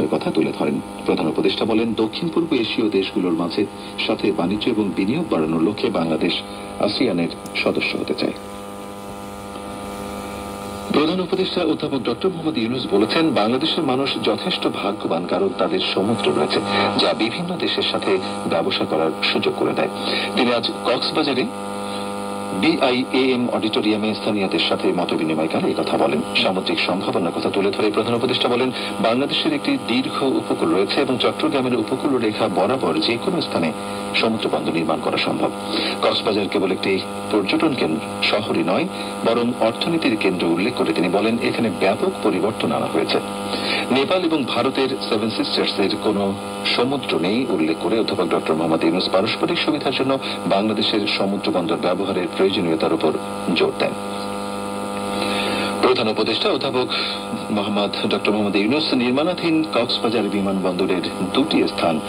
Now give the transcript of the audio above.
প্রচেষ্টার কথা তুলে ধরেন। প্রধান উপদেষ্টা বলেন, দক্ষিণ পূর্ব এশীয় দেশগুলোর মাঝে সাথে বাণিজ্য এবং বিনিয়োগ বাড়ানোর লক্ষ্যে বাংলাদেশ আসিয়ানের সদস্য হতে চায়। প্রধান উপদেষ্টা অধ্যাপক ডক্টর মোহাম্মদ ইউনূস বলেছেন, বাংলাদেশের মানুষ যথেষ্ট ভাগ্যবান, কারণ তাদের সমুদ্র রয়েছে যা বিভিন্ন দেশের সাথে ব্যবসা করার সুযোগ করে দেয়। তিনি আজ কক্সবাজারে বিআইএএম অডিটোরিয়ামে স্থানীয়দের সাথে মতবিনিময়কালে কথা বলেন। সামুদ্রিক সম্ভাবনার কথা তুলে ধরে প্রধান উপদেষ্টা বলেন, বাংলাদেশের একটি দীর্ঘ উপকূল রয়েছে এবং চট্টগ্রামের উপকূল রেখা বরাবর যে কোনো স্থানে সমুদ্র বন্দর নির্মাণ করা সম্ভব। কক্সবাজার কেবল একটি পর্যটন কেন্দ্র শহরই নয়, বরং অর্থনীতির কেন্দ্র উল্লেখ করে তিনি বলেন, এখানে ব্যাপক পরিবর্তন আনা হয়েছে। নেপাল এবং ভারতের সেভেন সিস্টার্সের কোন সমুদ্র নেই উল্লেখ করে অধ্যাপক ডক্টর মোহাম্মদ ইউনূস পারস্পরিক সুবিধার জন্য বাংলাদেশের সমুদ্র বন্দর ব্যবহারের প্রয়োজনীয়তার উপর জোর দেন। প্রধান উপদেষ্টা অধ্যাপক ডক্টর মোহাম্মদ ইউনূস নির্মাণাধীন কক্সবাজার বিমানবন্দরের দুটি স্থান